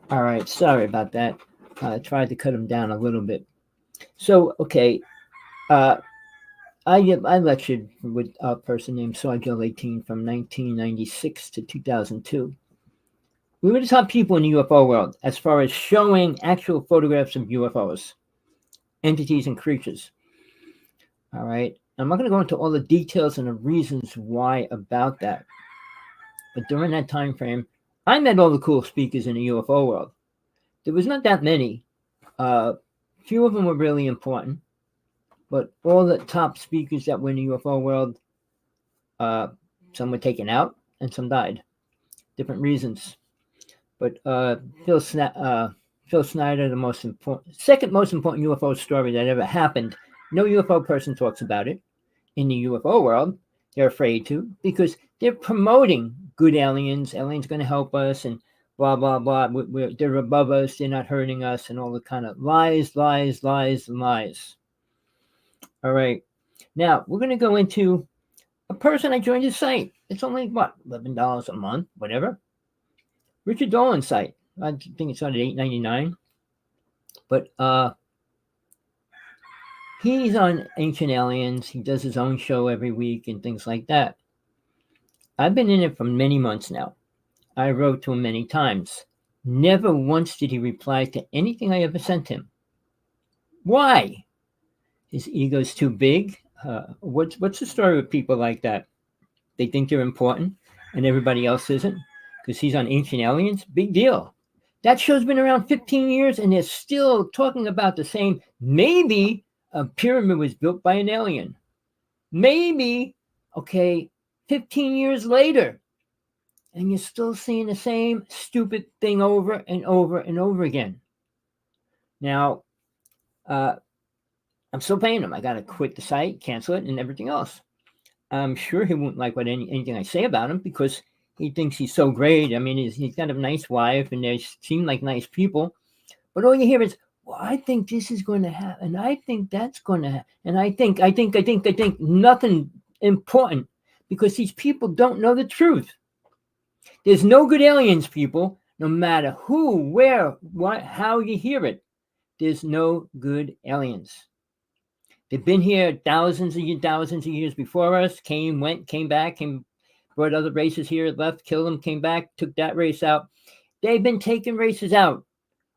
All right, sorry about that. I tried to cut him down a little bit. So, okay, uh, I lectured with a person named Sergeant 18 from 1996 to 2002. We were the top people in the UFO world as far as showing actual photographs of UFOs, entities, and creatures. All right. I'm not going to go into all the details and the reasons why about that. But during that time frame, I met all the cool speakers in the UFO world. There was not that many. Few of them were really important, but all the top speakers that were in the UFO world, uh, some were taken out and some died. Different reasons. But Phil, Phil Snyder, the most important, second most important UFO story that ever happened. No UFO person talks about it in the UFO world. They're afraid to because they're promoting good aliens. Aliens going to help us and blah blah blah. They're above us. They're not hurting us, and all the kind of lies, lies, lies, and lies. All right. Now we're going to go into a person I joined his site. It's only what $11 a month, whatever. Richard Dolan's site. I think it started $8.99, but he's on Ancient Aliens. He does his own show every week and things like that. I've been in it for many months now. I wrote to him many times. Never once did he reply to anything I ever sent him. Why? His ego's too big. What's the story with people like that? They think they're important and everybody else isn't because he's on Ancient Aliens. Big deal. That show's been around 15 years and they're still talking about the same. Maybe a pyramid was built by an alien. Maybe, okay, 15 years later, and you're still seeing the same stupid thing over and over and over again. Now, I'm still paying him. I got to quit the site, cancel it, and everything else. I'm sure he won't like anything I say about him because he thinks he's so great. I mean, he's got a nice wife, and they seem like nice people. But all you hear is, well, I think this is going to happen, and I think that's going to happen, and I think, nothing important because these people don't know the truth. There's no good aliens, people, no matter who, where, what, how you hear it. There's no good aliens. They've been here thousands of years before us, came, went, came back, brought other races here, left, killed them, came back, took that race out. They've been taking races out.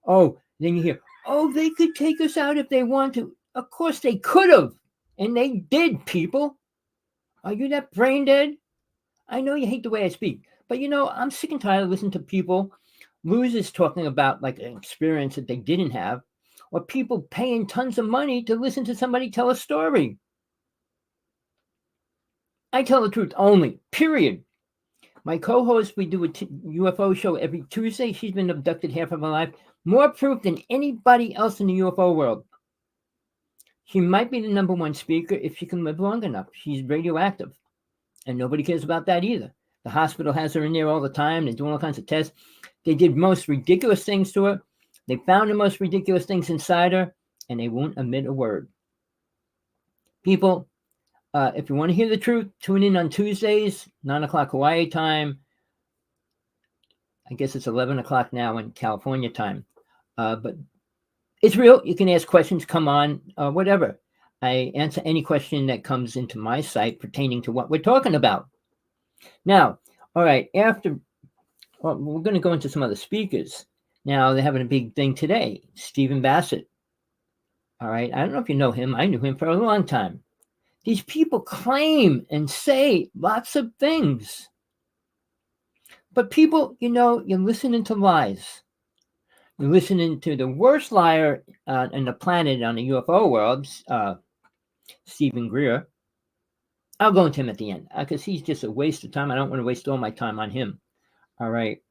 Oh, then you hear, oh, they could take us out if they want to. Of course they could have. And they did, people. Are you that brain dead? I know you hate the way I speak, but I'm sick and tired of listening to people, losers talking about like an experience that they didn't have, or people paying tons of money to listen to somebody tell a story. I tell the truth only, period. My co-host, we do a UFO show every Tuesday. She's been abducted half of her life. More proof than anybody else in the UFO world. She might be the number one speaker if she can live long enough. She's radioactive. And nobody cares about that either. The hospital has her in there all the time. They're doing all kinds of tests. They did most ridiculous things to her. They found the most ridiculous things inside her, and they won't admit a word. People, if you want to hear the truth, tune in on Tuesdays, 9 o'clock Hawaii time. I guess it's 11 o'clock now in California time. But it's real. You can ask questions, come on, whatever. I answer any question that comes into my site pertaining to what we're talking about. Now, all right, we're going to go into some other speakers. Now, they're having a big thing today. Stephen Bassett. All right, I don't know if you know him. I knew him for a long time. These people claim and say lots of things. But people, you're listening to lies. You're listening to the worst liar on the planet on the UFO world, Stephen Greer. I'll go into him at the end because he's just a waste of time. I don't want to waste all my time on him. All right.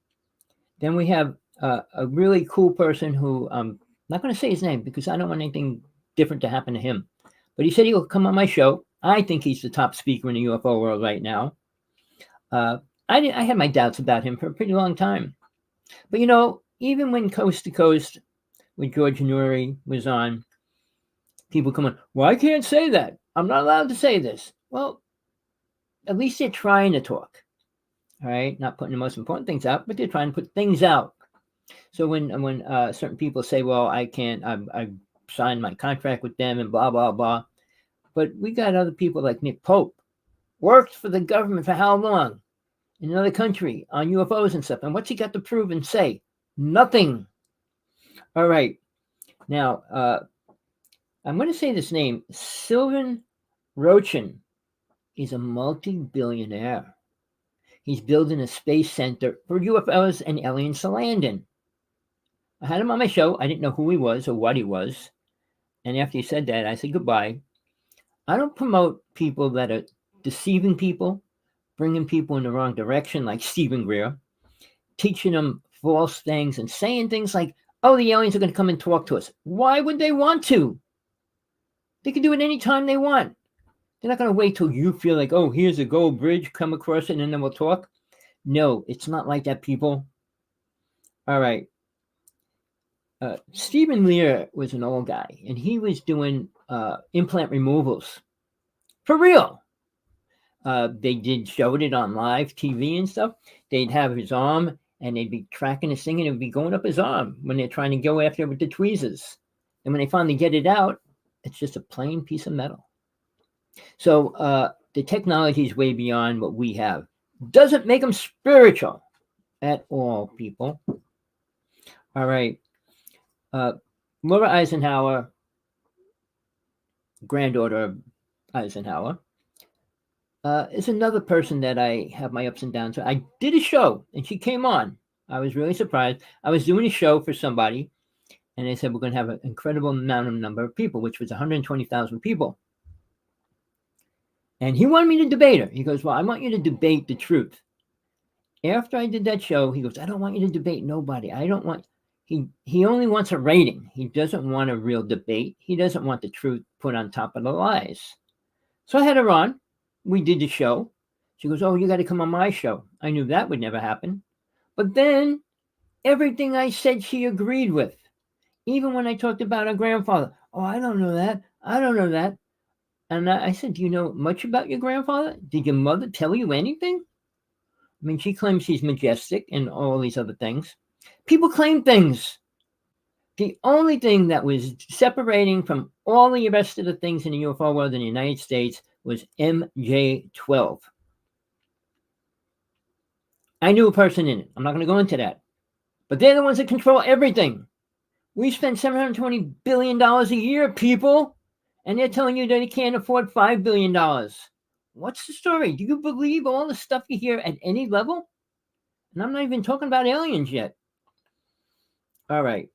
Then we have a really cool person who I'm not going to say his name because I don't want anything different to happen to him. But he said he'll come on my show. I think he's the top speaker in the UFO world right now. I had my doubts about him for a pretty long time. But, even when Coast to Coast with George Nuri was on, people come on, well, I can't say that. I'm not allowed to say this. Well, at least they're trying to talk. All right, not putting the most important things out, but they're trying to put things out. So when certain people say, "Well, I can't, I signed my contract with them," and blah blah blah, but we got other people like Nick Pope, worked for the government for how long in another country on UFOs and stuff, and what's he got to prove and say? Nothing. All right, now I'm going to say this name, Sylvan Rochin. He's a multi-billionaire. He's building a space center for UFOs and aliens to land in. I had him on my show. I didn't know who he was or what he was. And after he said that, I said goodbye. I don't promote people that are deceiving people, bringing people in the wrong direction, like Stephen Greer, teaching them false things and saying things like, oh, the aliens are going to come and talk to us. Why would they want to? They can do it anytime they want. They're not going to wait till you feel like, oh, here's a gold bridge, come across it, and then we'll talk. No, it's not like that, people. All right. Stephen Lear was an old guy, and he was doing implant removals. For real. They showed it on live TV and stuff. They'd have his arm, and they'd be tracking this thing, and it would be going up his arm when they're trying to go after it with the tweezers. And when they finally get it out, it's just a plain piece of metal. So the technology is way beyond what we have. Doesn't make them spiritual at all, people. All right. Laura Eisenhower, granddaughter of Eisenhower, is another person that I have my ups and downs. So I did a show, and she came on. I was really surprised. I was doing a show for somebody, and they said we're going to have an incredible number of people, which was 120,000 people. And he wanted me to debate her. He goes, well, I want you to debate the truth. After I did that show, he goes, I don't want you to debate nobody. I don't want... He only wants a rating. He doesn't want a real debate. He doesn't want the truth put on top of the lies. So I had her on. We did the show. She goes, oh, you got to come on my show. I knew that would never happen. But then everything I said, she agreed with. Even when I talked about her grandfather. Oh, I don't know that. I don't know that. And I said, do you know much about your grandfather? Did your mother tell you anything? I mean, she claims she's majestic and all these other things. People claim things. The only thing that was separating from all the rest of the things in the UFO world in the United States was MJ12. I knew a person in it. I'm not going to go into that. But they're the ones that control everything. We spend $720 billion a year, people. And they're telling you that they can't afford $5 billion. What's the story? Do you believe all the stuff you hear at any level? And I'm not even talking about aliens yet. All right.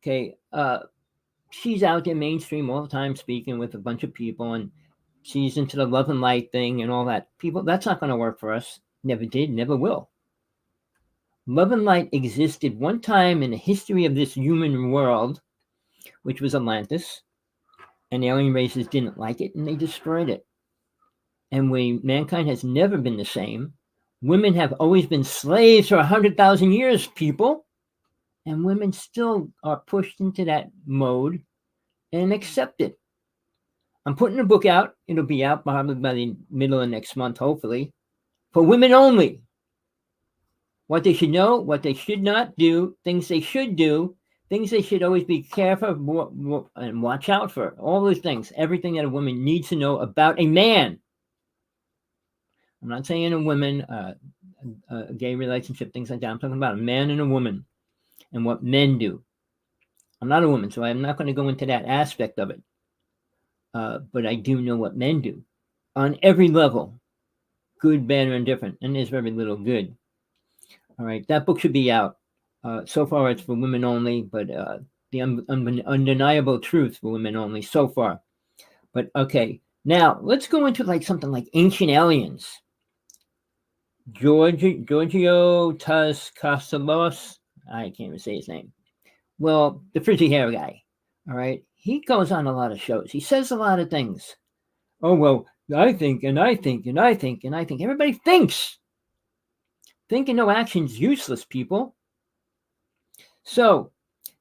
Okay. She's out there mainstream all the time speaking with a bunch of people, and she's into the love and light thing and all that. People, that's not going to work for us. Never did, never will. Love and light existed one time in the history of this human world, which was Atlantis. And the alien races didn't like it, and they destroyed it. And mankind has never been the same. Women have always been slaves for 100,000 years, people. And women still are pushed into that mode and accept it. I'm putting a book out. It'll be out probably by the middle of next month, hopefully. For women only. What they should know, what they should not do, things they should do, things they should always be careful of and watch out for. All those things. Everything that a woman needs to know about a man. I'm not saying a woman, a gay relationship, things like that. I'm talking about a man and a woman and what men do. I'm not a woman, so I'm not going to go into that aspect of it. But I do know what men do on every level. Good, bad, or indifferent. And there's very little good. All right. That book should be out. So far, it's for women only, but the undeniable truth for women only so far. But okay, now let's go into something like ancient aliens. Giorgio Tascalos, I can't even say his name. Well, the frizzy hair guy. All right, he goes on a lot of shows. He says a lot of things. Oh well, I think, and I think, and I think, and I think. Everybody thinks. Thinking no action's useless, people. So,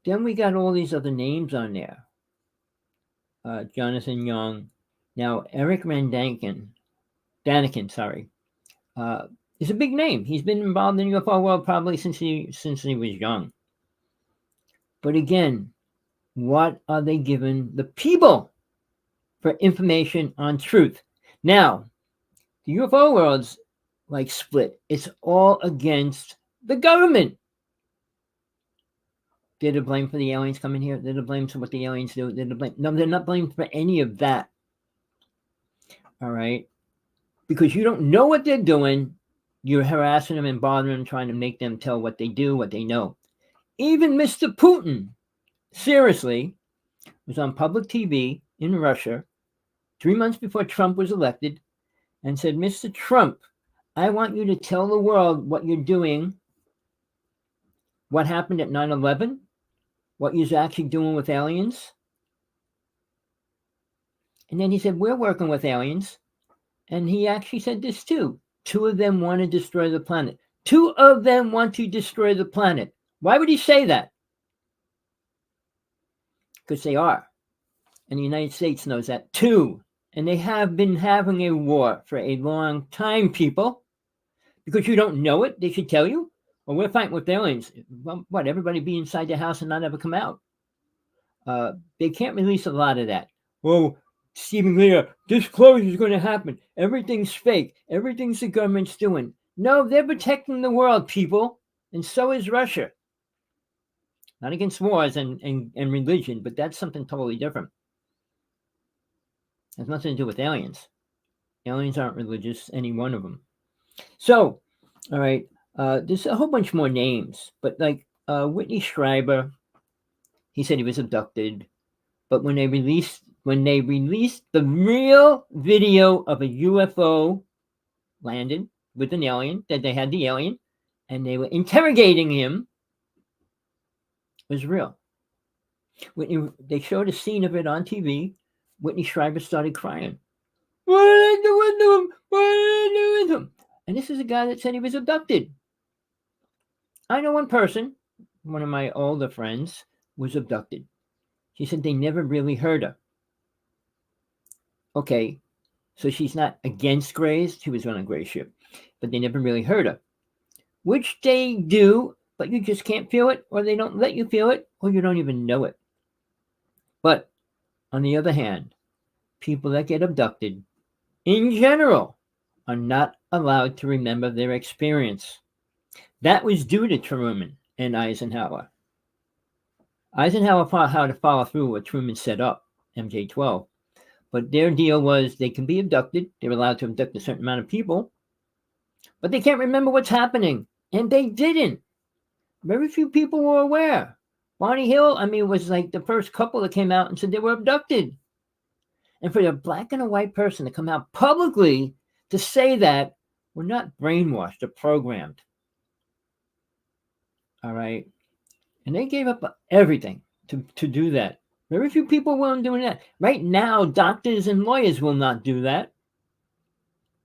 then we got all these other names on there. Jonathan Young. Now, Eric Daniken, is a big name. He's been involved in the UFO world probably since he was young. But again, what are they giving the people for information on truth? Now, the UFO world's like split. It's all against the government. They're to blame for the aliens coming here. They're to blame for what the aliens do. They're to blame. No, they're not blamed for any of that. All right? Because you don't know what they're doing. You're harassing them and bothering them, trying to make them tell what they do, what they know. Even Mr. Putin, seriously, was on public TV in Russia 3 months before Trump was elected and said, Mr. Trump, I want you to tell the world what you're doing, what happened at 9/11, what you're actually doing with aliens. And then he said, we're working with aliens. And he actually said this too. 2 of them want to destroy the planet. 2 of them want to destroy the planet. Why would he say that? Because they are. And the United States knows that too. And they have been having a war for a long time, people. Because you don't know it, they should tell you. Well, we're fighting with aliens. Well, what, everybody be inside the house and not ever come out? They can't release a lot of that. Well, Stephen Lear, disclosure is going to happen. Everything's fake. Everything's the government's doing. No, they're protecting the world, people. And so is Russia. Not against wars and religion, but that's something totally different. It has nothing to do with aliens. Aliens aren't religious, any one of them. So, all right, there's a whole bunch more names, but like Whitney Schreiber, he said he was abducted, but when they released the real video of a UFO landed with an alien, that they had the alien, and they were interrogating him, it was real. They showed a scene of it on TV. Whitney Schreiber started crying. What are they doing to him? What are they doing to him? And this is a guy that said he was abducted. I know one person, one of my older friends, was abducted. She said they never really heard her. Okay, so she's not against grays. She was on a gray ship, but they never really heard her. Which they do, but you just can't feel it, or they don't let you feel it, or you don't even know it. But on the other hand, people that get abducted, in general, are not allowed to remember their experience. That was due to Truman and Eisenhower. Eisenhower fought how to follow through what Truman set up, MJ-12. But their deal was they can be abducted. They're allowed to abduct a certain amount of people, but they can't remember what's happening. And they didn't. Very few people were aware. Bonnie Hill, was like the first couple that came out and said they were abducted. And for a black and a white person to come out publicly to say that, we're not brainwashed or programmed. All right. And they gave up everything to do that. Very few people will doing that. Right now, doctors and lawyers will not do that.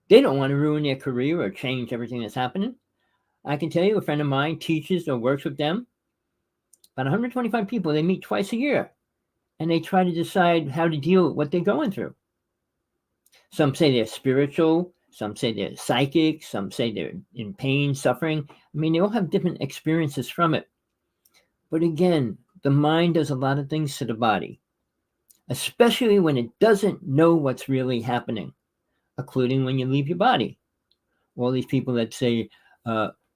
They don't want to ruin their career or change everything that's happening. I can tell you, a friend of mine teaches or works with them. About 125 people, they meet twice a year. And they try to decide how to deal with what they're going through. Some say they're spiritual. Some say they're psychic. Some say they're in pain, suffering. They all have different experiences from it. But again, the mind does a lot of things to the body, especially when it doesn't know what's really happening, including when you leave your body. All these people that say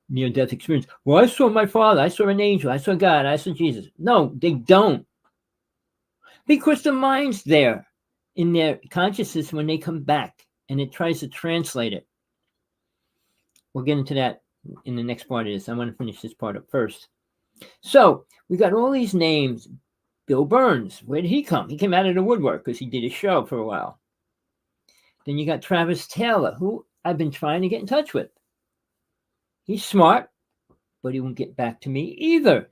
near-death experience, well, I saw my father, I saw an angel, I saw God, I saw Jesus. No, they don't. Because the mind's there in their consciousness when they come back, and it tries to translate it. We'll get into that in the next part of this. I want to finish this part up first. So we got all these names. Bill Burns, where did he come? He came out of the woodwork because he did a show for a while. Then you got Travis Taylor, who I've been trying to get in touch with. He's smart, but he won't get back to me either.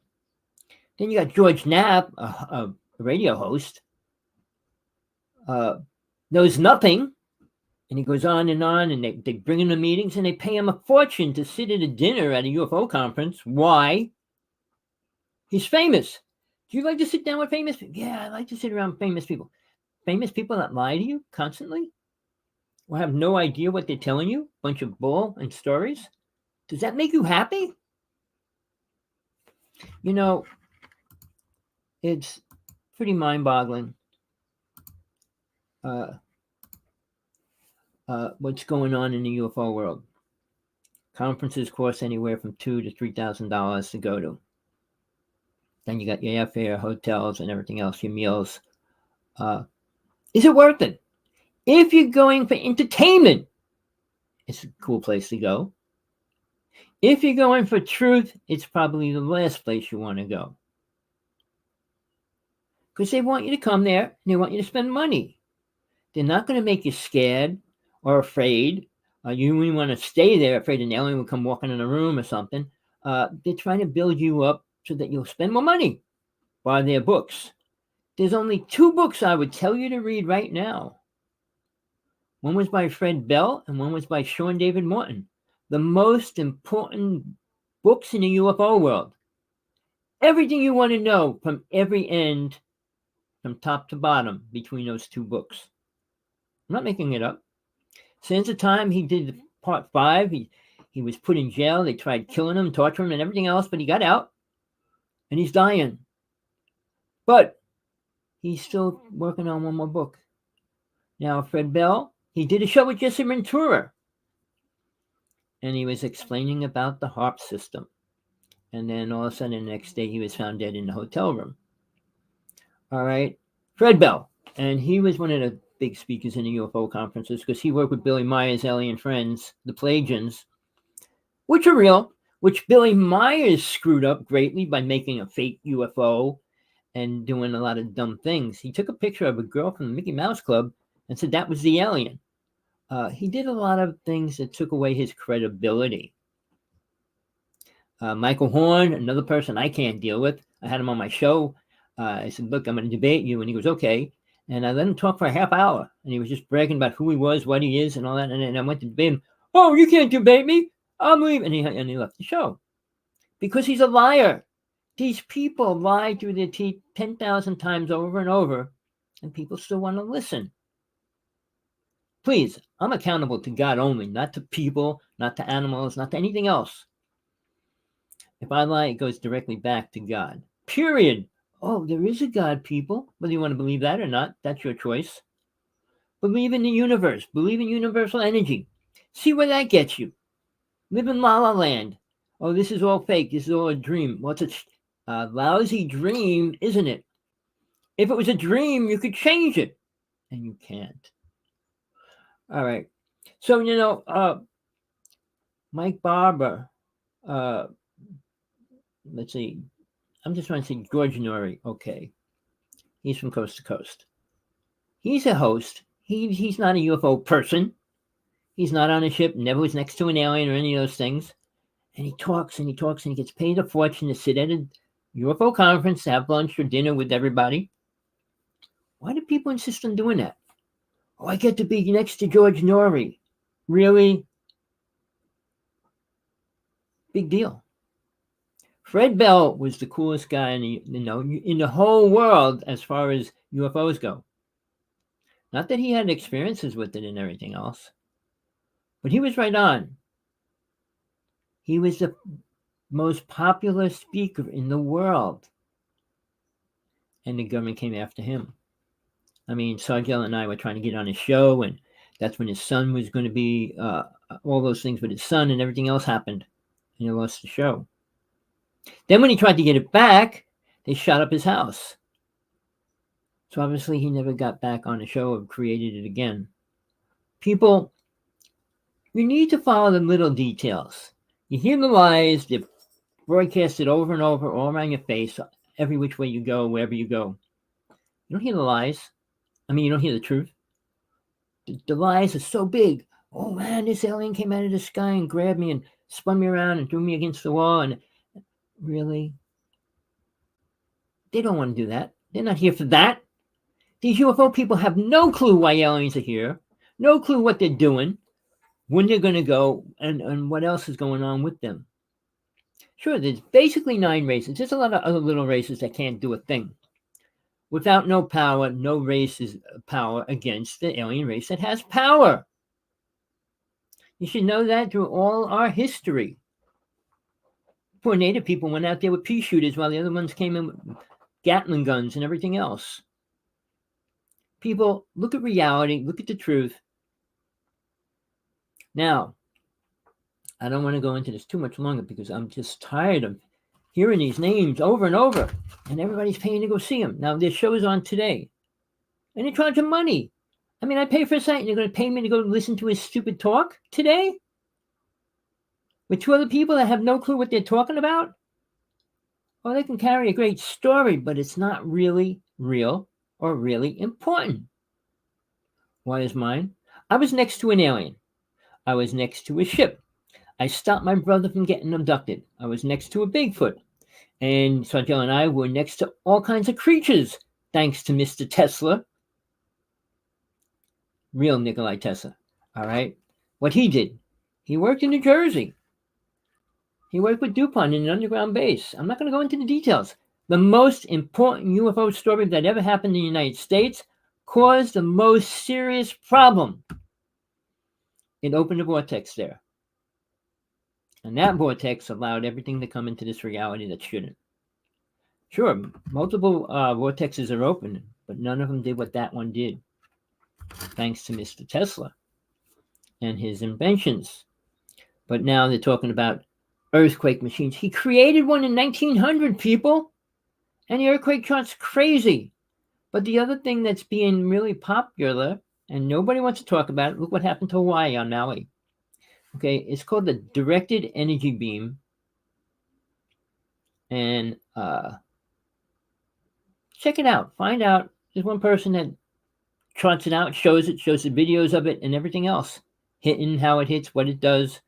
Then you got George Knapp, a radio host, knows nothing. And he goes on, and they bring him to meetings, and they pay him a fortune to sit at a dinner at a UFO conference. Why? He's famous. Do you like to sit down with famous people? Yeah, I like to sit around famous people. Famous people that lie to you constantly? Or have no idea what they're telling you? Bunch of bull and stories? Does that make you happy? It's pretty mind-boggling what's going on in the UFO world. Conferences cost anywhere from $2,000 to $3,000 to go to. Then you got your airfare, hotels, and everything else, your meals. Is it worth it? If you're going for entertainment, it's a cool place to go. If you're going for truth, it's probably the last place you want to go. Because they want you to come there and they want you to spend money. They're not going to make you scared or afraid. You wouldn't want to stay there afraid an alien will come walking in the room or something. They're trying to build you up so that you'll spend more money. Buy their books. There's only 2 books I would tell you to read right now. One was by Fred Bell and one was by Sean David Morton. The most important books in the UFO world. Everything you want to know from every end, from top to bottom, between those 2 books. I'm not making it up. Since the time he did part 5, he was put in jail. They tried killing him, torturing him, and everything else, but he got out, and he's dying. But he's still working on one more book. Now, Fred Bell, he did a show with Jesse Ventura, and he was explaining about the HARP system. And then all of a sudden, the next day, he was found dead in the hotel room. All right, Fred Bell, and he was one of the big speakers in the UFO conferences because he worked with Billy Meyer's alien friends, the Pelagians, which are real, which Billy Myers screwed up greatly by making a fake UFO and doing a lot of dumb things. He took a picture of a girl from the Mickey Mouse Club and said that was the alien. He did a lot of things that took away his credibility. Michael Horn, another person I can't deal with. I had him on my show. I said, look, I'm going to debate you. And he goes, okay. And I let him talk for a half hour. And he was just bragging about who he was, what he is, and all that. And then I went to debate him. Oh, you can't debate me. I'm leaving. And he left the show. Because he's a liar. These people lie through their teeth 10,000 times over and over. And people still want to listen. Please, I'm accountable to God only. Not to people, not to animals, not to anything else. If I lie, it goes directly back to God. Period. Oh, there is a God, people. Whether you want to believe that or not, that's your choice. Believe in the universe. Believe in universal energy. See where that gets you. Live in La La Land. Oh, this is all fake. This is all a dream. Well, it's a lousy dream, isn't it? If it was a dream, you could change it. And you can't. All right. So, Mike Barber, let's see. I'm just trying to say George Norrie. Okay. He's from Coast to Coast. He's a host. He's not a UFO person. He's not on a ship, never was next to an alien or any of those things. And he talks and he talks and he gets paid a fortune to sit at a UFO conference, to have lunch or dinner with everybody. Why do people insist on doing that? Oh, I get to be next to George Norrie. Really? Big deal. Fred Bell was the coolest guy in the whole world as far as UFOs go. Not that he had experiences with it and everything else, but he was right on. He was the most popular speaker in the world, and the government came after him. I mean, Sargell and I were trying to get on his show, and that's when his son was going to be, all those things with his son and everything else happened, and he lost the show. Then when he tried to get it back, they shot up his house. So obviously he never got back on the show or created it again. People, you need to follow the little details. You hear the lies, they're broadcasted over and over, all around your face, every which way you go, wherever you go. You don't hear the lies. I mean, you don't hear the truth. The lies are so big. Oh man, this alien came out of the sky and grabbed me and spun me around and threw me against the wall. And really? They don't want to do that. They're not here for that. These UFO people have no clue why aliens are here, no clue what they're doing, when they're going to go, and what else is going on with them. Sure, there's basically 9 races. There's a lot of other little races that can't do a thing. Without no power, no race is power against the alien race that has power. You should know that through all our history. Poor native people went out there with pea shooters while the other ones came in with Gatling guns and everything else. People, look at reality, look at the truth. Now, I don't want to go into this too much longer because I'm just tired of hearing these names over and over, and everybody's paying to go see them. Now, there's shows on today, and they're charging money. I mean, I pay for a site, and they're going to pay me to go listen to his stupid talk today? With two other people that have no clue what they're talking about? Well, they can carry a great story, but it's not really real or really important. Why is mine? I was next to an alien. I was next to a ship. I stopped my brother from getting abducted. I was next to a Bigfoot. And Santel and I were next to all kinds of creatures, thanks to Mr. Tesla. Real Nikolai Tesla. All right? What he did, he worked in New Jersey. He worked with DuPont in an underground base. I'm not going to go into the details. The most important UFO story that ever happened in the United States caused the most serious problem. It opened a vortex there. And that vortex allowed everything to come into this reality that shouldn't. Sure, multiple vortexes are open, but none of them did what that one did. Thanks to Mr. Tesla and his inventions. But now they're talking about earthquake machines. He created one in 1900, people. And the earthquake chart's crazy. But the other thing that's being really popular, and nobody wants to talk about it, look what happened to Hawaii on Maui. Okay, it's called the directed energy beam. And check it out. Find out. There's one person that charts it out, shows the videos of it and everything else. Hitting, how it hits, what it does.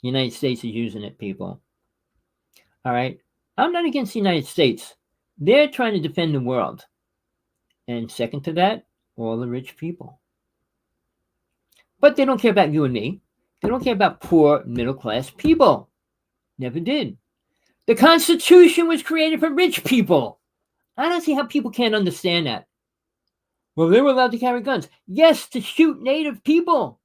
United States is using it, people. All right. I'm not against the United States. They're trying to defend the world. And second to that, all the rich people. But they don't care about you and me. They don't care about poor, middle-class people. Never did. The Constitution was created for rich people. I don't see how people can't understand that. Well, they were allowed to carry guns. Yes, to shoot native people.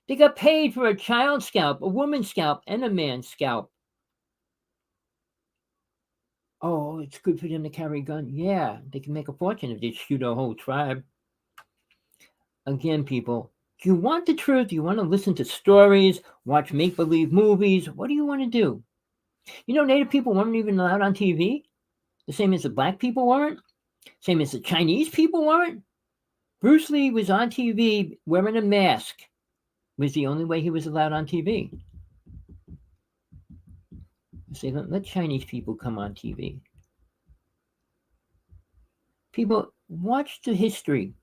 They got paid for a child scalp, a woman's scalp, and a man's scalp. Oh, it's good for them to carry a gun. Yeah, they can make a fortune if they shoot a whole tribe. Again, people, do you want the truth? Do you want to listen to stories, watch make-believe movies? What do you want to do? You know, Native people weren't even allowed on TV. The same as the black people weren't. Same as the Chinese people weren't. Bruce Lee was on TV wearing a mask. Was the only way he was allowed on TV. Say, let Chinese people come on TV. People, watch the history.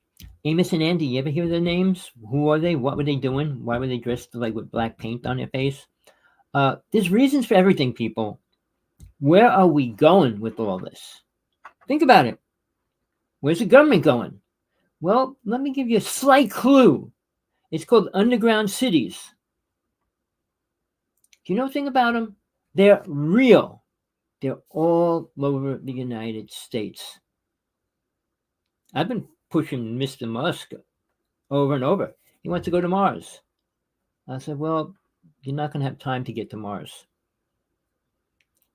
Amos and Andy, you ever hear their names? Who are they? What were they doing? Why were they dressed like with black paint on their face? There's reasons for everything, people. Where are we going with all this? Think about it. Where's the government going? Well, let me give you a slight clue. It's called underground cities. Do you know anything about them? They're real. They're all over the United States. I've been pushing Mr. Musk over and over. He wants to go to Mars. I said, well, you're not going to have time to get to Mars.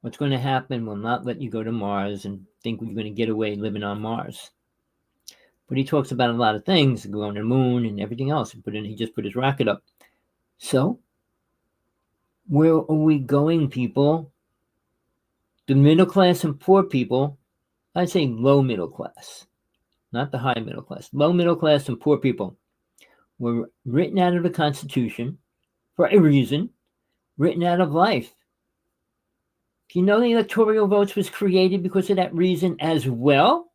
What's going to happen will not let you go to Mars and think we're going to get away living on Mars. But he talks about a lot of things, going to the moon and everything else. He just put his rocket up. So, where are we going, people? The middle class and poor people, I'd say low middle class, not the high middle class. Low middle class and poor people were written out of the Constitution for a reason, written out of life. Do you know the electoral votes was created because of that reason as well?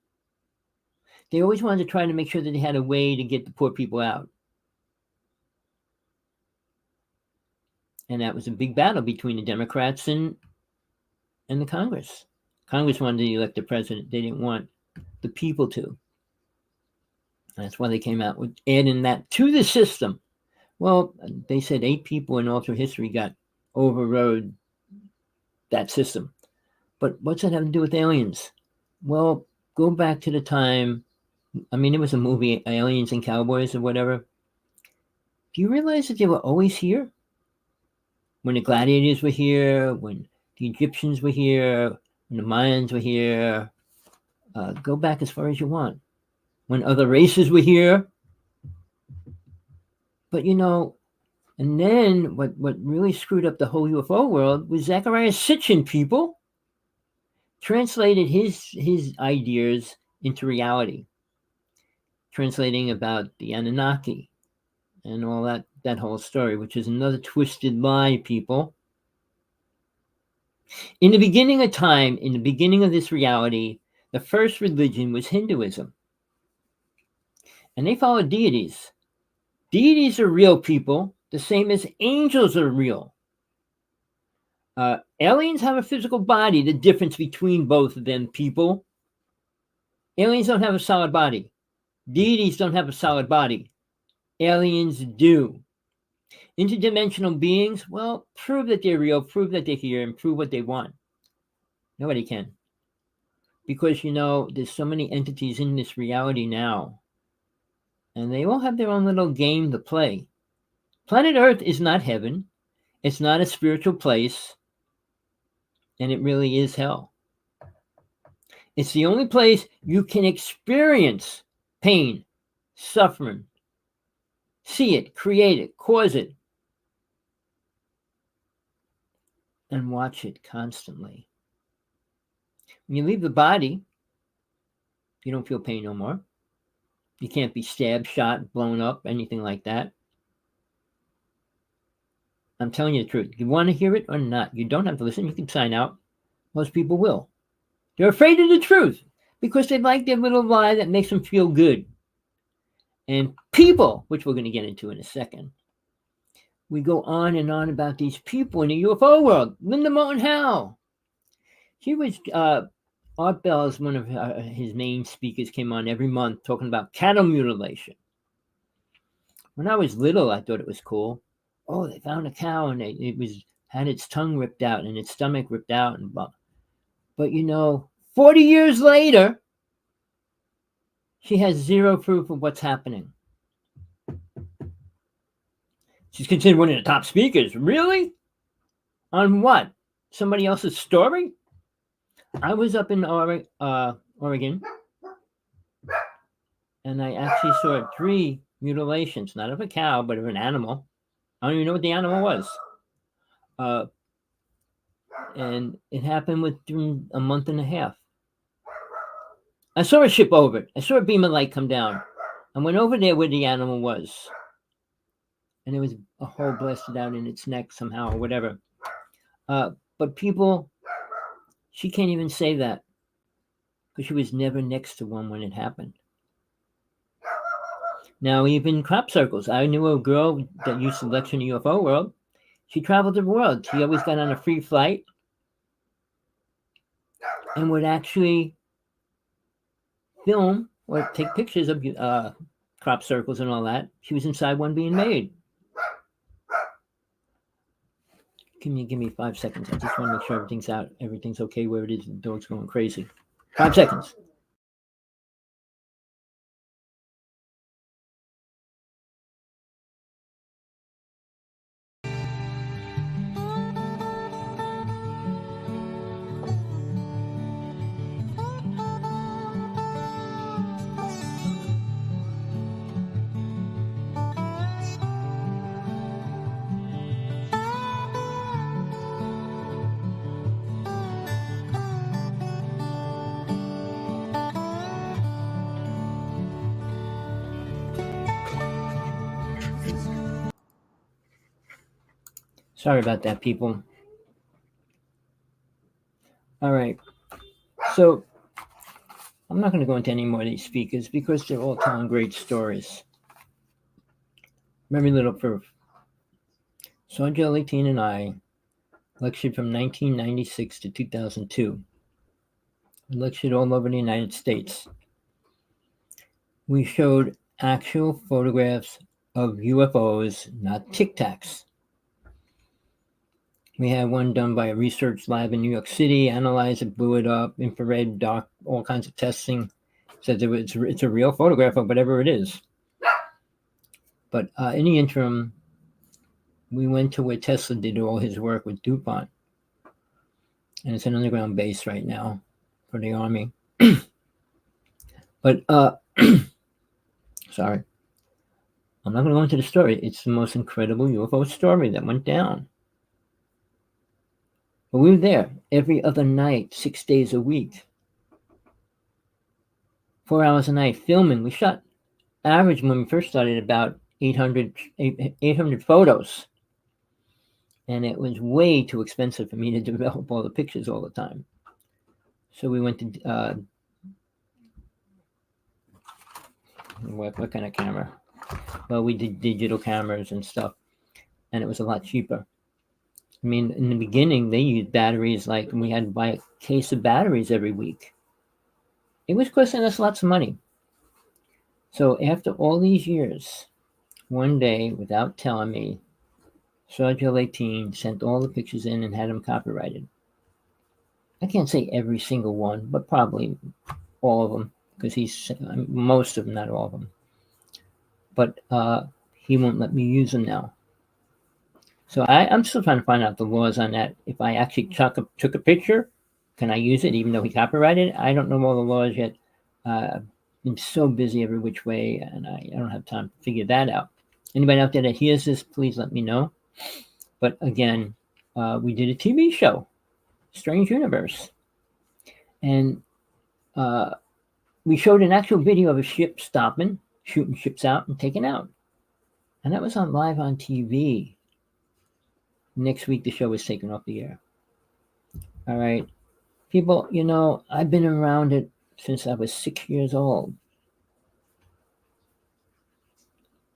They always wanted to try to make sure that they had a way to get the poor people out. And that was a big battle between the Democrats and the Congress. Congress wanted to elect the president. They didn't want the people to. That's why they came out with adding that to the system. Well, they said 8 people in all through history overrode that system. But what's that have to do with aliens? Well, go back to the time, I mean, it was a movie, Aliens and Cowboys or whatever. Do you realize that they were always here? When the gladiators were here, when the Egyptians were here, when the Mayans were here. Go back as far as you want. When other races were here. But and then what really screwed up the whole UFO world was Zecharia Sitchin, people. Translated his ideas into reality. Translating about the Anunnaki and all that whole story, which is another twisted lie, people. In the beginning of time, in the beginning of this reality, the first religion was Hinduism. And they followed deities. Deities are real, people, the same as angels are real. Aliens have a physical body, the difference between both of them, people. Aliens don't have a solid body. Deities don't have a solid body. Aliens do. Interdimensional beings, well, prove that they're real, prove that they're here, and prove what they want. Nobody can. Because, there's so many entities in this reality now. And they all have their own little game to play. Planet Earth is not heaven. It's not a spiritual place. And it really is hell. It's the only place you can experience pain, suffering, see it, create it, cause it, and watch it constantly. When you leave the body, you don't feel pain no more. You can't be stabbed, shot, blown up, anything like that. I'm telling you the truth. You want to hear it or not? You don't have to listen. You can sign out. Most people will. They're afraid of the truth because they like their little lie that makes them feel good. And people, which we're going to get into in a second, we go on and on about these people in the UFO world. Linda Moulton Howe. She was, Art Bell is one of his main speakers, came on every month talking about cattle mutilation. When I was little, I thought it was cool. Oh, they found a cow and it had its tongue ripped out and its stomach ripped out. But 40 years later, she has zero proof of what's happening. She's considered one of the top speakers. Really? On what? Somebody else's story? I was up in Oregon, and I actually saw 3 mutilations, not of a cow, but of an animal. I don't even know what the animal was. And it happened within a month and a half. I saw a ship over it. I saw a beam of light come down. I went over there where the animal was. And there was a hole blasted out in its neck somehow or whatever. But people, she can't even say that because she was never next to one when it happened. Now, even crop circles. I knew a girl that used to lecture in the UFO world. She traveled the world. She always got on a free flight and would actually film or take pictures of crop circles and all that. She was inside one being made. Give me 5 seconds. I just want to make sure everything's out. Everything's okay where it is. The dog's going crazy. 5 seconds. Sorry about that, people. All right. So I'm not going to go into any more of these speakers because they're all telling great stories. Very little proof. Saw Jelly Teen and I lectured from 1996 to 2002. We lectured all over the United States. We showed actual photographs of UFOs, not Tic Tacs. We had one done by a research lab in New York City, analyzed it, blew it up, infrared, dark, all kinds of testing. Said it's a real photograph of whatever it is. But in the interim, we went to where Tesla did all his work with DuPont. and it's an underground base right now for the Army. But sorry, I'm not going to go into the story. It's the most incredible UFO story that went down. But we were there every other night, 6 days a week, 4 hours a night filming. We shot average when we first started about 800 photos, and it was way too expensive for me to develop all the pictures all the time. So we went to what kind of camera? Well, we did digital cameras and stuff, and it was a lot cheaper. I mean, in the beginning, they used batteries, like we had to buy a case of batteries every week. It was costing us lots of money. So after all these years, one day, without telling me, Sergeant 18 sent all the pictures in and had them copyrighted. I can't say every single one, but probably all of them, because he's most of them, not all of them. But he won't let me use them now. So I'm still trying to find out the laws on that. If I actually took a picture, can I use it even though he copyrighted it? I don't know all the laws yet. I've been so busy every which way, and I don't have time to figure that out. Anybody out there that hears this, please let me know. But again, we did a TV show, Strange Universe. And we showed an actual video of a ship stopping, shooting ships out, and taking out. And that was live on TV. Next week, the show was taken off the air. All right. People, I've been around it since I was 6 years old.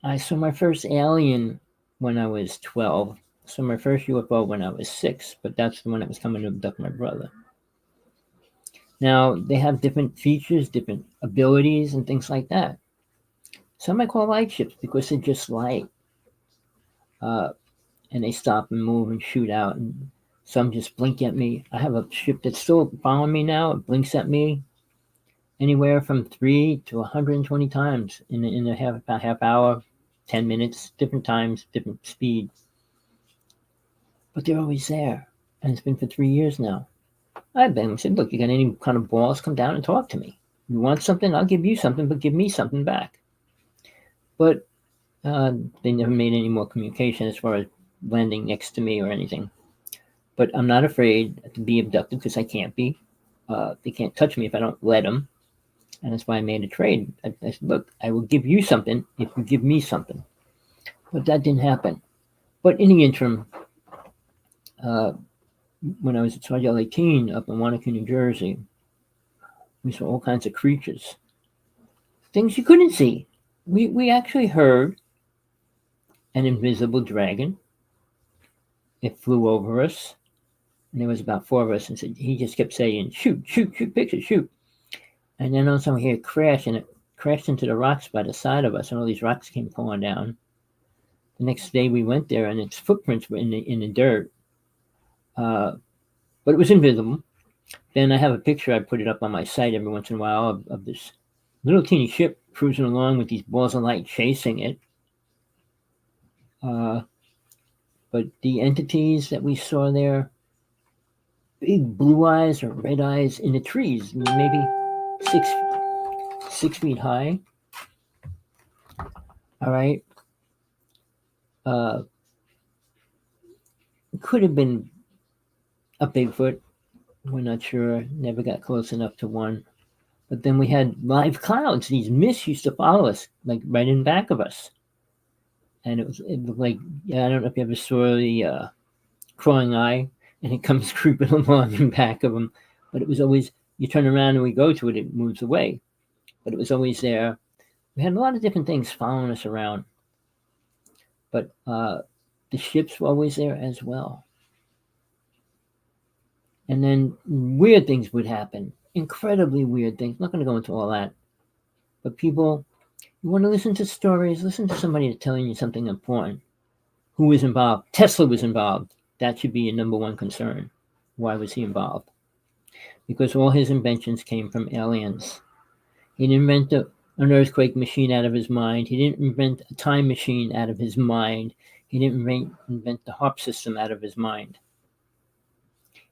I saw my first alien when I was 12. Saw my first UFO when I was 6, but that's the one that was coming to abduct my brother. Now, they have different features, different abilities, and things like that. Some I call light ships because they're just light. And they stop and move and shoot out. And some just blink at me. I have a ship that's still following me now. It blinks at me anywhere from 3 to 120 times in a half hour, 10 minutes, different times, different speed. But they're always there. And it's been for 3 years now. I've been said, look, you got any kind of balls, come down and talk to me. You want something, I'll give you something, but give me something back. But they never made any more communication as far as landing next to me or anything. But I'm not afraid to be abducted because I can't be. They can't touch me if I don't let them. And that's why I made a trade. I said, look, I will give you something if you give me something. But that didn't happen. But in the interim, when I was at Sergeant 18 up in Wanacue, New Jersey, we saw all kinds of creatures. Things you couldn't see. We actually heard an invisible dragon. It flew over us, and there was about 4 of us, and he just kept saying, shoot, shoot, shoot, pictures, shoot. And then all of a sudden we hear it crash, and it crashed into the rocks by the side of us, and all these rocks came falling down. The next day we went there, and its footprints were in the dirt, but it was invisible. Then I have a picture, I put it up on my site every once in a while, of this little teeny ship cruising along with these balls of light chasing it. But the entities that we saw there, big blue eyes or red eyes in the trees, maybe 6 feet high. All right. It could have been a Bigfoot. We're not sure. Never got close enough to one. But then we had live clouds. These mists used to follow us, like right in back of us. And it looked like, I don't know if you ever saw the crawling eye, and it comes creeping along in back of them. But it was always, you turn around and we go to it, it moves away. But it was always there. We had a lot of different things following us around. But the ships were always there as well. And then weird things would happen. Incredibly weird things. I'm not going to go into all that. But people, you want to listen to stories, listen to somebody that's telling you something important. Who was involved? Tesla was involved. That should be your number one concern. Why was he involved? Because all his inventions came from aliens. He didn't invent an earthquake machine out of his mind. He didn't invent a time machine out of his mind. He didn't invent the HARP system out of his mind.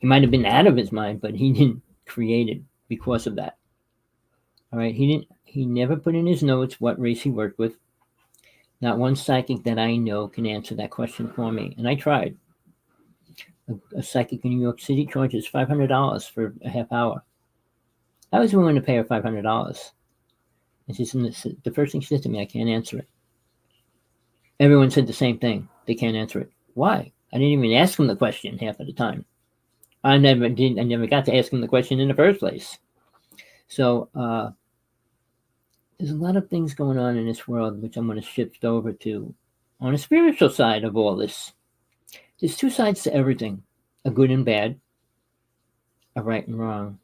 He might have been out of his mind, but he didn't create it because of that. All right, he never put in his notes what race he worked with. Not one psychic that I know can answer that question for me, and I tried. A psychic in New York City charges $500 for a half hour. I was willing to pay her $500. And the first thing she said to me, I can't answer it. Everyone said the same thing. They can't answer it. Why? I didn't even ask them the question half of the time. I never got to ask them the question in the first place. So there's a lot of things going on in this world, which I'm going to shift over to on a spiritual side of all this. There's two sides to everything, a good and bad, a right and wrong,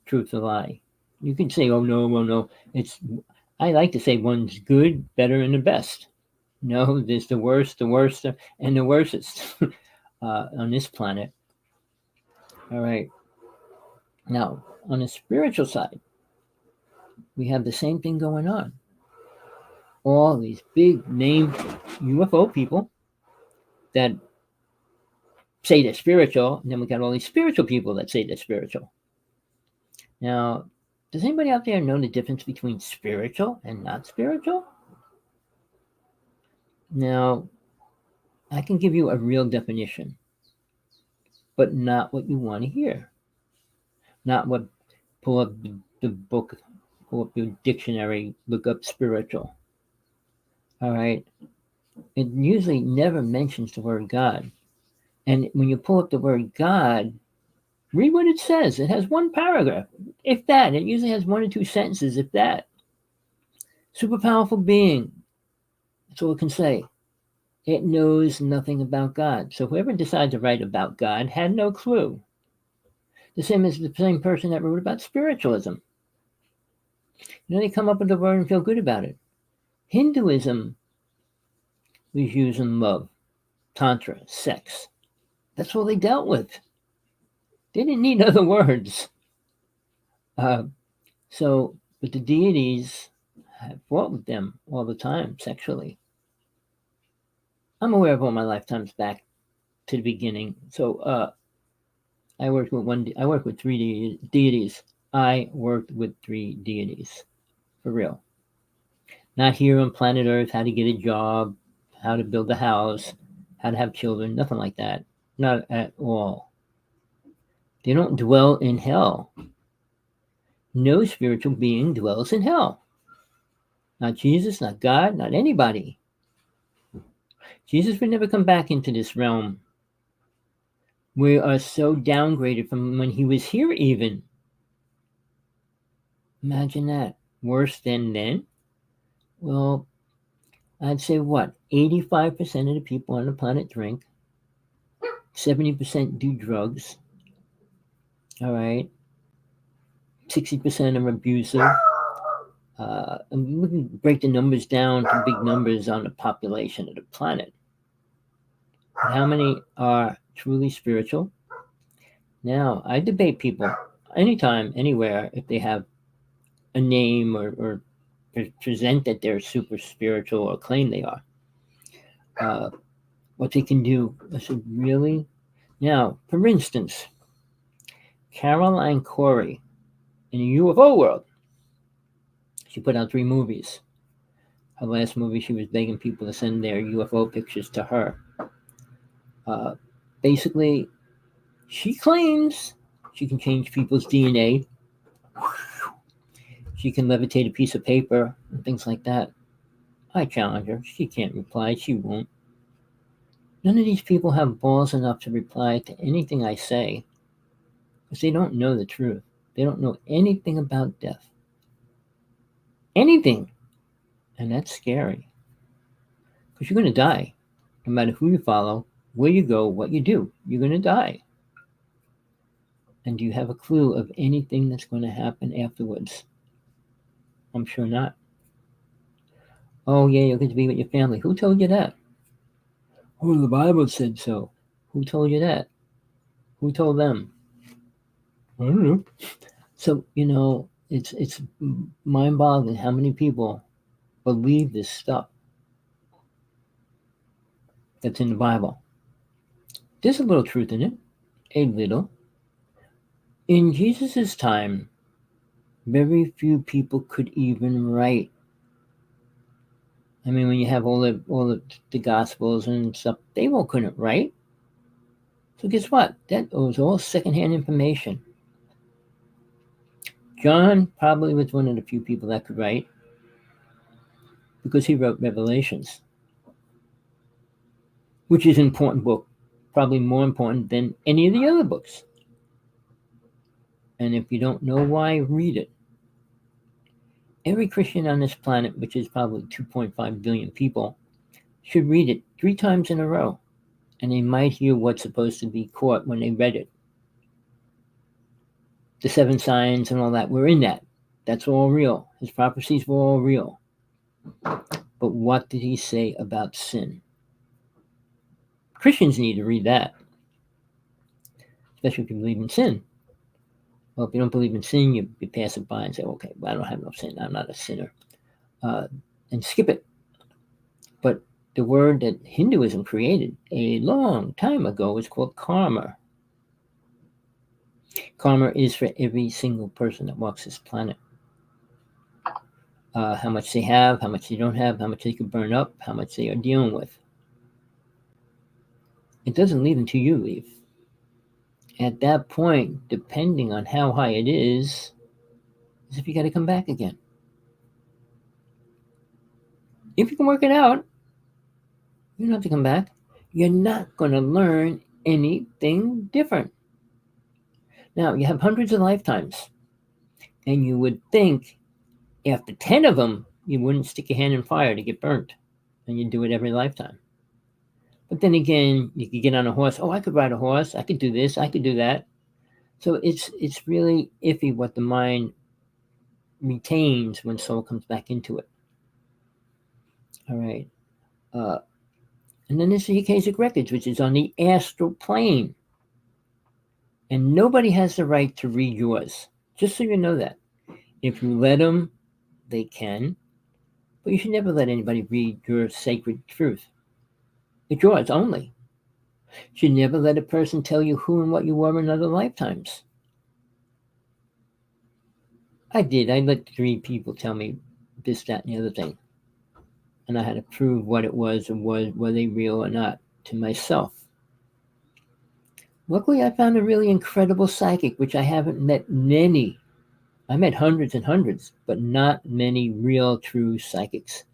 truth or lie. You can say, oh no, well no. I like to say one's good, better, and the best. No, there's the worst, and the worstest on this planet. All right. Now, on the spiritual side, we have the same thing going on. All these big name UFO people that say they're spiritual, and then we got all these spiritual people that say they're spiritual. Now, does anybody out there know the difference between spiritual and not spiritual? Now, I can give you a real definition, but not what you want to hear. Not what, pull up the book, pull up your dictionary, look up spiritual. All right. It usually never mentions the word God. And when you pull up the word God, read what it says. It has one paragraph, if that. It usually has one or two sentences, if that. Super powerful being. That's all it can say. It knows nothing about God. So whoever decided to write about God had no clue. The same as the same person that wrote about spiritualism. You know, they come up with the word and feel good about it. Hinduism was using love, tantra, sex. That's all they dealt with. They didn't need other words. But the deities have fought with them all the time sexually. I'm aware of all my lifetimes back to the beginning. So I worked with three deities. I worked with three deities, for real. Not here on planet Earth, how to get a job, how to build a house, how to have children, nothing like that. Not at all. They don't dwell in hell. No spiritual being dwells in hell. Not Jesus, not God, not anybody. Jesus would never come back into this realm. We are so downgraded from when he was here even. Imagine that. Worse than then? Well, I'd say what? 85% of the people on the planet drink. 70% do drugs. All right. 60% are abusive. And we can break the numbers down to big numbers on the population of the planet. But how many are truly spiritual? Now, I debate people anytime, anywhere, if they have a name or present that they're super spiritual or claim they are. What they can do. I said, really? Now, for instance, Caroline Corey in the UFO world, she put out 3 movies. Her last movie, she was begging people to send their UFO pictures to her. Basically, she claims she can change people's DNA. She can levitate a piece of paper and things like that. I challenge her. She can't reply. She won't. None of these people have balls enough to reply to anything I say because they don't know the truth. They don't know anything about death. Anything. And that's scary. Because you're going to die. No matter who you follow, where you go, what you do, you're going to die. And do you have a clue of anything that's going to happen afterwards? I'm sure not. Oh, yeah, you're going to be with your family. Who told you that? Oh, the Bible said so. Who told you that? Who told them? I don't know. So, you know, it's mind-boggling how many people believe this stuff that's in the Bible. There's a little truth in it. A little. In Jesus' time, very few people could even write. I mean, when you have all the Gospels and stuff, they all couldn't write. So guess what? That was all secondhand information. John probably was one of the few people that could write because he wrote Revelations, which is an important book, probably more important than any of the other books. And if you don't know why, read it. Every Christian on this planet, which is probably 2.5 billion people, should read it 3 times in a row, and they might hear what's supposed to be caught when they read it. The 7 signs and all that were in that. That's all real. His prophecies were all real. But what did he say about sin? Christians need to read that, especially if you believe in sin. Well, if you don't believe in sin, you pass it by and say, okay, well, I don't have no sin. I'm not a sinner. And skip it. But the word that Hinduism created a long time ago is called karma. Karma is for every single person that walks this planet. How much they have, how much they don't have, how much they can burn up, how much they are dealing with. It doesn't leave until you leave. At that point, depending on how high it is if you got to come back again. If you can work it out, you don't have to come back. You're not going to learn anything different. Now, you have hundreds of lifetimes, and you would think after 10 of them, you wouldn't stick your hand in fire to get burnt, and you do it every lifetime. But then again, you could get on a horse. Oh, I could ride a horse. I could do this. I could do that. So it's really iffy what the mind retains when soul comes back into it. All right. And then there's the Akashic Records, which is on the astral plane. And nobody has the right to read yours. Just so you know that. If you let them, they can. But you should never let anybody read your sacred truth. It's yours only. You should never let a person tell you who and what you were in other lifetimes. I did. I let 3 people tell me this, that, and the other thing. And I had to prove what it was and were they real or not to myself. Luckily, I found a really incredible psychic, which I haven't met many. I met hundreds and hundreds, but not many real, true psychics.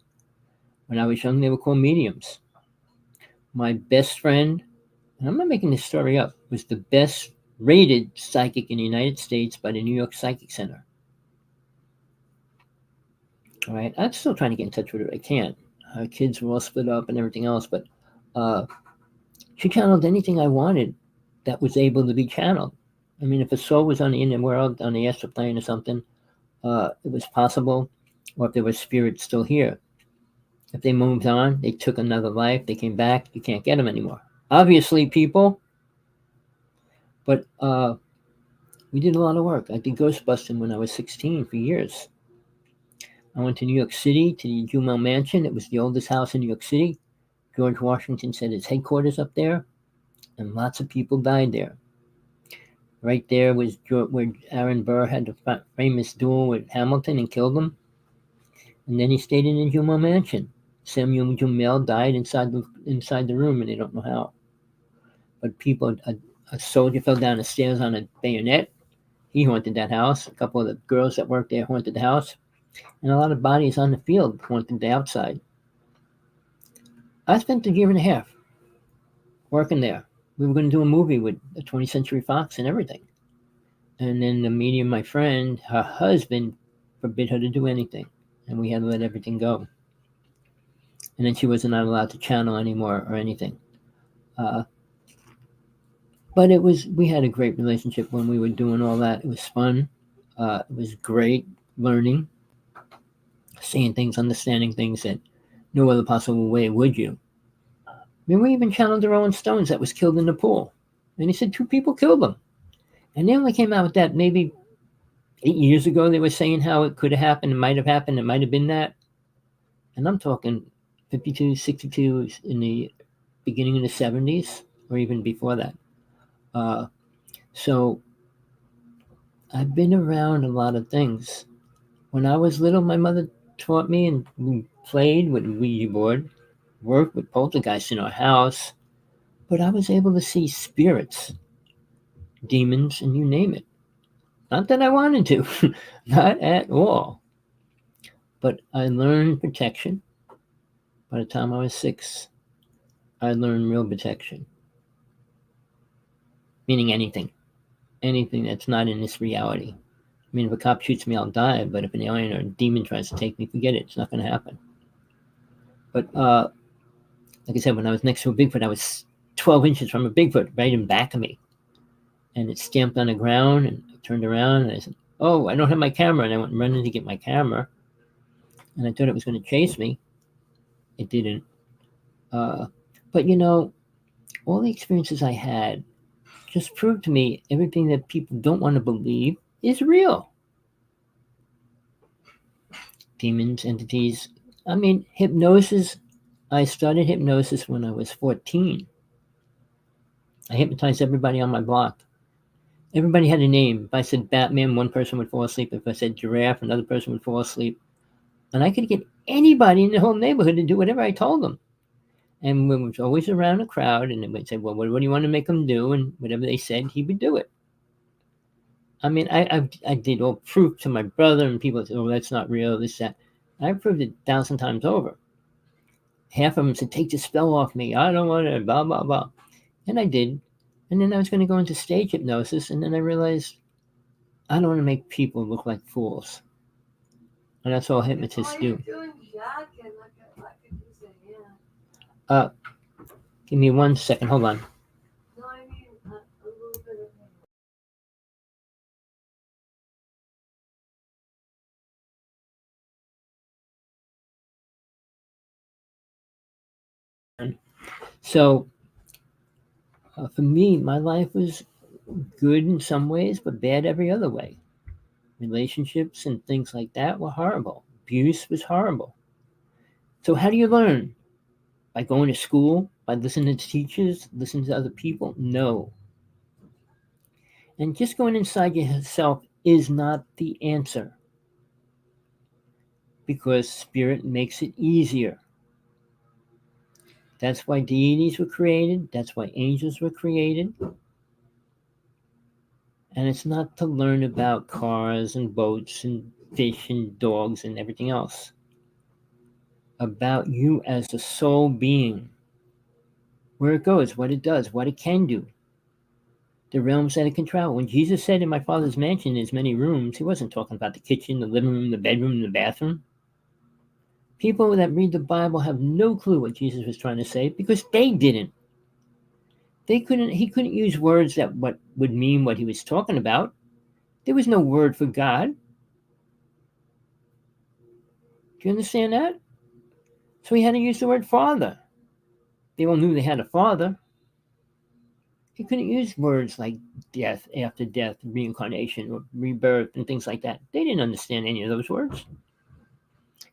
When I was young, they were called mediums. My best friend, and I'm not making this story up, was the best rated psychic in the United States by the New York Psychic Center. All right, I'm still trying to get in touch with her. I can't. Her kids were all split up and everything else, but she channeled anything I wanted that was able to be channeled. I mean, if a soul was on the inner world, on the astral plane or something, it was possible, or if there was spirits still here. If they moved on, they took another life, they came back, you can't get them anymore. Obviously, people, but we did a lot of work. I did ghost busting when I was 16 for years. I went to New York City, to the Jumel Mansion. It was the oldest house in New York City. George Washington set his headquarters up there, and lots of people died there. Right there was where Aaron Burr had the famous duel with Hamilton and killed him. And then he stayed in the Jumel Mansion. Samuel Jumel died inside the room, and they don't know how. But people, a soldier fell down the stairs on a bayonet. He haunted that house. A couple of the girls that worked there haunted the house. And a lot of bodies on the field haunted the outside. I spent a year and a half working there. We were going to do a movie with the 20th Century Fox and everything. And then the medium, my friend, her husband, forbid her to do anything. And we had to let everything go. And then she wasn't allowed to channel anymore or anything. But we had a great relationship when we were doing all that. It was fun. It was great learning, seeing things, understanding things that no other possible way would you. I mean, we even channeled the Rolling Stones that was killed in the pool. And he said 2 people killed them. And they only came out with that maybe 8 years ago. They were saying how it could have happened, it might have happened, it might have been that. And I'm talking 52, 62 in the beginning of the 70s, or even before that. So I've been around a lot of things. When I was little, my mother taught me, and we played with Ouija board, worked with poltergeists in our house, but I was able to see spirits, demons, and you name it. Not that I wanted to, not at all. But I learned protection. By the time I was 6, I learned real protection, meaning anything that's not in this reality. I mean, if a cop shoots me, I'll die, but if an alien or a demon tries to take me, forget it. It's not going to happen. But like I said, when I was next to a Bigfoot, I was 12 inches from a Bigfoot right in back of me. And it stamped on the ground, and I turned around, and I said, oh, I don't have my camera. And I went running to get my camera, and I thought it was going to chase me. It didn't. But, all the experiences I had just proved to me everything that people don't want to believe is real. Demons, entities. I mean, hypnosis. I started hypnosis when I was 14. I hypnotized everybody on my block. Everybody had a name. If I said Batman, one person would fall asleep. If I said giraffe, another person would fall asleep. And I could get anybody in the whole neighborhood to do whatever I told them. And we was always around a crowd, and they would say, well, what do you want to make them do? And whatever they said, he would do it. I mean, I did all proof to my brother, and people said, oh, that's not real, this, that. I proved it 1,000 times over. Half of them said, take the spell off me. I don't want it, blah, blah, blah. And I did. And then I was going to go into stage hypnosis, and then I realized I don't want to make people look like fools. And that's all hypnotists do. Give me 1 second. Hold on. No, I mean a little bit of So, for me, my life was good in some ways, but bad every other way. Relationships and things like that were horrible. Abuse was horrible. So, how do you learn? By going to school? By listening to teachers? Listening to other people? No. And just going inside yourself is not the answer, because spirit makes it easier. That's why deities were created. That's why angels were created. And it's not to learn about cars and boats and fish and dogs and everything else. About you as a soul being, where it goes, what it does, what it can do, the realms that it can travel. When Jesus said, in my Father's mansion there's many rooms, he wasn't talking about the kitchen, the living room, the bedroom, and the bathroom. People that read the Bible have no clue what Jesus was trying to say, because they didn't. He couldn't use words that would mean what he was talking about. There was no word for God. Do you understand that? So he had to use the word Father. They all knew they had a Father. He couldn't use words like death, after death, reincarnation, or rebirth, and things like that. They didn't understand any of those words.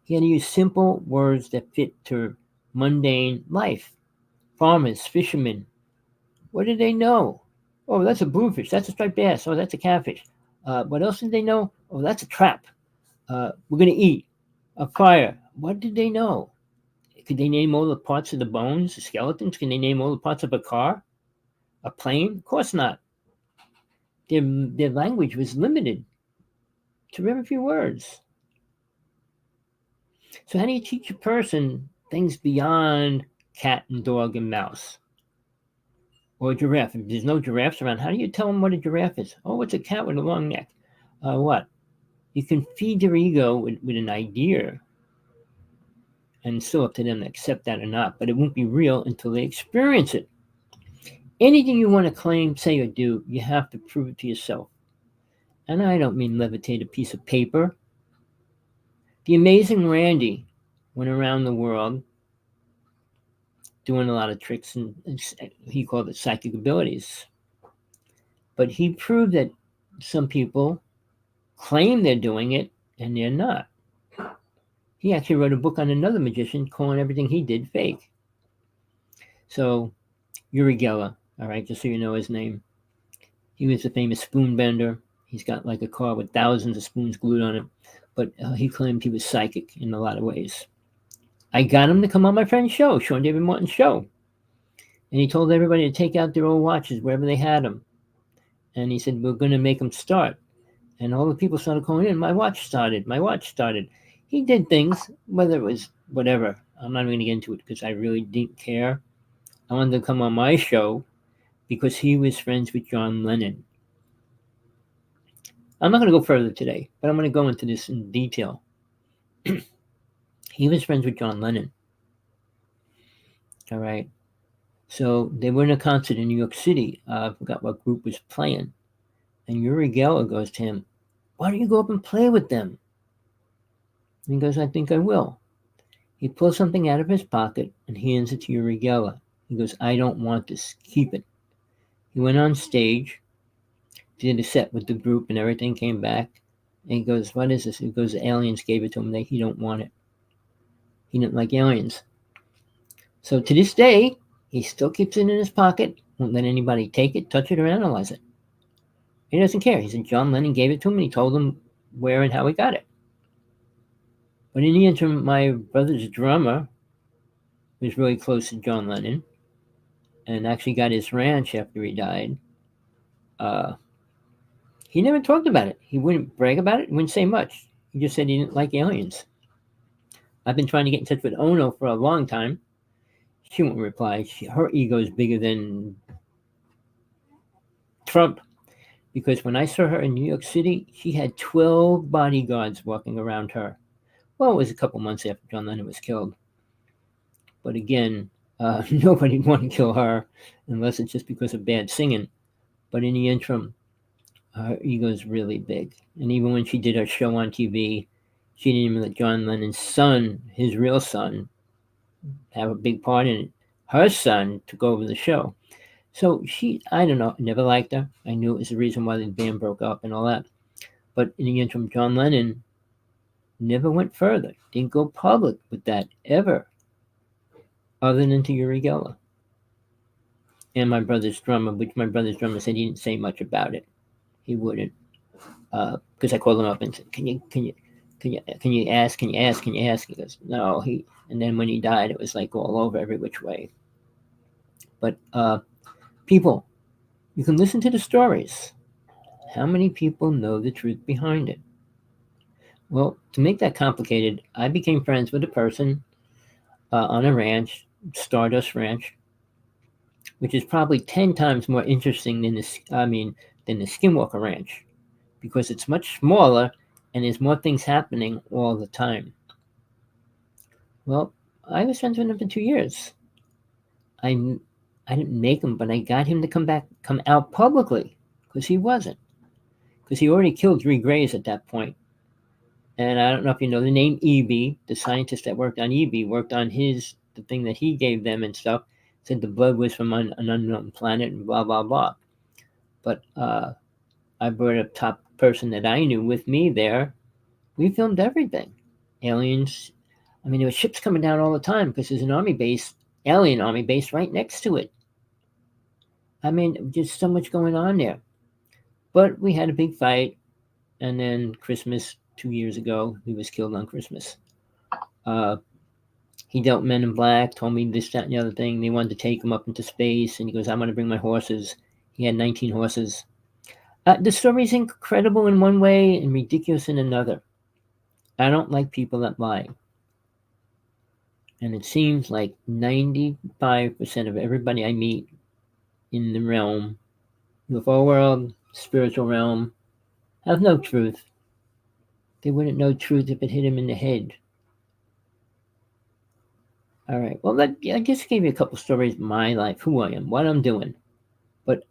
He had to use simple words that fit to mundane life. Farmers, fishermen, what did they know? Oh, that's a bluefish. That's a striped bass. Oh, that's a catfish. What else did they know? Oh, that's a trap. We're going to eat. A fire. What did they know? Could they name all the parts of the bones, the skeletons? Can they name all the parts of a car? A plane? Of course not. Their language was limited to very few words. So how do you teach a person things beyond cat and dog and mouse? Or a giraffe? If there's no giraffes around, how do you tell them what a giraffe is? Oh, it's a cat with a long neck. What? You can feed their ego with an idea, and it's still up to them to accept that or not, but it won't be real until they experience it. Anything you want to claim, say, or do, you have to prove it to yourself. And I don't mean levitate a piece of paper. The amazing Randy went around the world doing a lot of tricks, and he called it psychic abilities. But he proved that some people claim they're doing it, and they're not. He actually wrote a book on another magician calling everything he did fake. So, Uri Geller, all right, just so you know his name. He was a famous spoon bender. He's got like a car with thousands of spoons glued on it, but he claimed he was psychic in a lot of ways. I got him to come on my friend's show, Sean David Martin's show, and he told everybody to take out their old watches wherever they had them, and he said, we're going to make them start. And all the people started calling in. My watch started. My watch started. He did things, whether it was whatever. I'm not even going to get into it because I really didn't care. I wanted to come on my show because he was friends with John Lennon. I'm not going to go further today, but I'm going to go into this in detail. He was friends with John Lennon. All right. So they were in a concert in New York City. I forgot what group was playing. And Uri Geller goes to him, why don't you go up and play with them? And he goes, I think I will. He pulls something out of his pocket and hands it to Uri Geller. He goes, I don't want this. Keep it. He went on stage, did a set with the group and everything, came back. And he goes, what is this? He goes, the aliens gave it to him. He don't want it. He didn't like aliens. So to this day, he still keeps it in his pocket. Won't let anybody take it, touch it, or analyze it. He doesn't care. He said John Lennon gave it to him and he told him where and how he got it. But in the interim, my brother's drummer was really close to John Lennon and actually got his ranch after he died. He never talked about it. He wouldn't brag about it. He wouldn't say much. He just said he didn't like aliens. I've been trying to get in touch with Ono for a long time. She won't reply. Her ego is bigger than Trump. Because when I saw her in New York City, she had 12 bodyguards walking around her. Well, it was a couple months after John Lennon was killed. But again, nobody would want to kill her unless it's just because of bad singing. But in the interim, her ego is really big. And even when she did her show on TV, she didn't even let John Lennon's son, his real son, have a big part in it. Her son took over the show. So I don't know, never liked her. I knew it was the reason why the band broke up and all that. But in the interim, John Lennon never went further. Didn't go public with that ever, other than to Uri Geller. And my brother's drummer, which my brother's drummer said he didn't say much about it. He wouldn't. Because I called him up and said, can you ask? He goes, no. And then when he died, it was like all over every which way. But people, you can listen to the stories. How many people know the truth behind it? Well, to make that complicated, I became friends with a person on a ranch, Stardust Ranch, which is probably 10 times more interesting than the Skinwalker Ranch, because it's much smaller and there's more things happening all the time. Well, I was friends with him for 2 years. I didn't make him, but I got him to come out publicly, because he wasn't. Because he already killed 3 Greys at that point. And I don't know if you know the name EB, the scientist that worked on EB, worked on the thing that he gave them and stuff, said the blood was from an unknown planet and blah, blah, blah. But I brought a top person that I knew with me there. We filmed everything. Aliens. I mean, there were ships coming down all the time because there's an alien army base right next to it. I mean, just so much going on there. But we had a big fight, and then Christmas 2 years ago, he was killed on Christmas. He dealt Men in Black, told me this, that, and the other thing. They wanted to take him up into space, and he goes, I'm going to bring my horses. He had 19 horses. The story's incredible in one way and ridiculous in another. I don't like people that lie. And it seems like 95% of everybody I meet in the realm, UFO world, spiritual realm, have no truth. They wouldn't know truth if it hit them in the head. All right. Well, I just gave you a couple stories of my life, who I am, what I'm doing. But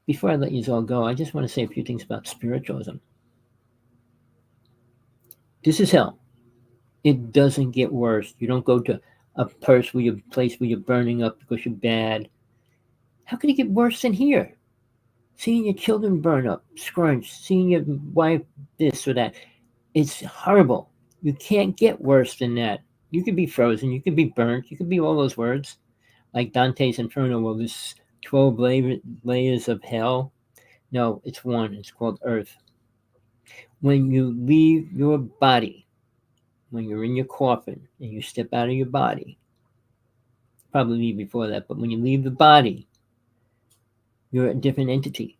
before I let you all go, I just want to say a few things about spiritualism. This is hell. It doesn't get worse. You don't go to a place where you're burning up because you're bad. How could it get worse than here? Seeing your children burn up, scrunch, seeing your wife this or that. It's horrible. You can't get worse than that. You could be frozen. You could be burnt. You could be all those words. Like Dante's Inferno, well, there's 12 layers of hell. No, it's one. It's called Earth. When you leave your body, when you're in your coffin and you step out of your body, probably leave before that, but when you leave the body, you're a different entity.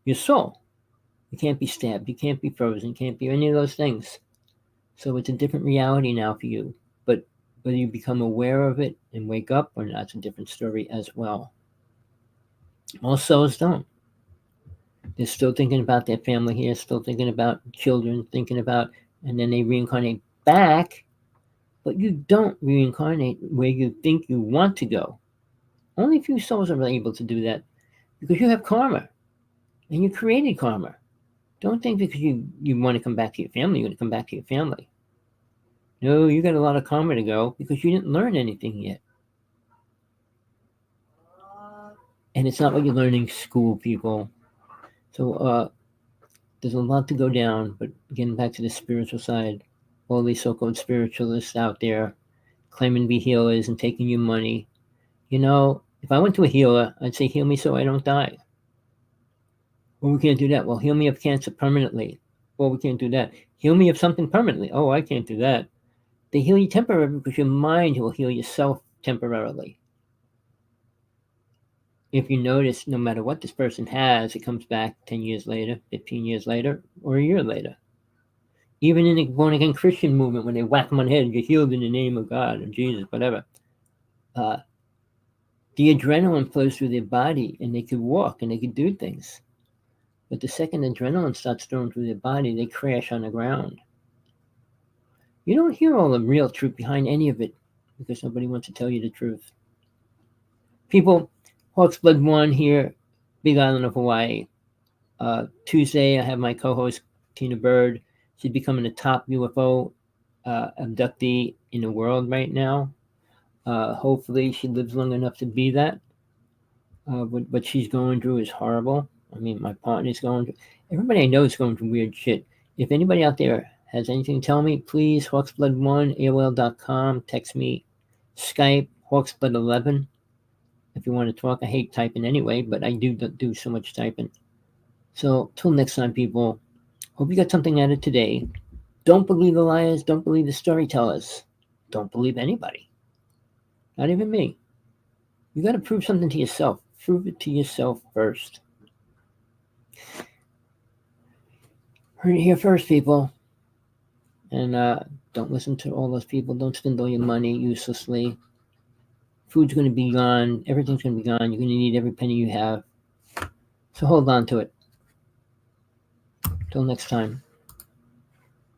Your soul. You can't be stabbed. You can't be frozen. You can't be any of those things. So it's a different reality now for you. But whether you become aware of it and wake up or not, it's a different story as well. Most souls don't. They're still thinking about their family here, still thinking about children, thinking about, and then they reincarnate back. But you don't reincarnate where you think you want to go. Only a few souls are able to do that because you have karma and you created karma. Don't think because you want to come back to your family, you're going to come back to your family. No, you got a lot of karma to go because you didn't learn anything yet. And it's not what you learn in school, people. So there's a lot to go down, but getting back to the spiritual side, all these so-called spiritualists out there claiming to be healers and taking your money. You know, if I went to a healer, I'd say, heal me so I don't die. Well, we can't do that. Well, heal me of cancer permanently. Well, we can't do that. Heal me of something permanently. Oh, I can't do that. They heal you temporarily because your mind will heal yourself temporarily. If you notice, no matter what this person has, it comes back 10 years later, 15 years later, or a year later. Even in the born-again Christian movement, when they whack them on the head, you're healed in the name of God or Jesus, whatever. The adrenaline flows through their body, and they could walk, and they could do things. But the second adrenaline starts flowing through their body, they crash on the ground. You don't hear all the real truth behind any of it because nobody wants to tell you the truth. People, Hawksblood 1 here, Big Island of Hawaii. Tuesday, I have my co-host, Tina Bird. She's becoming a top UFO abductee in the world right now. Hopefully, she lives long enough to be that. What she's going through is horrible. I mean, my partner's going through. Everybody I know is going through weird shit. If anybody out there has anything to tell me, please, Hawksblood1, AOL.com, text me, Skype, Hawksblood11. If you want to talk, I hate typing anyway, but I do so much typing. So, till next time, people, hope you got something out of today. Don't believe the liars. Don't believe the storytellers. Don't believe anybody. Not even me. You got to prove something to yourself. Prove it to yourself first. Heard it here first, people. And don't listen to all those people. Don't spend all your money uselessly. Food's going to be gone. Everything's going to be gone. You're going to need every penny you have. So hold on to it. Till next time.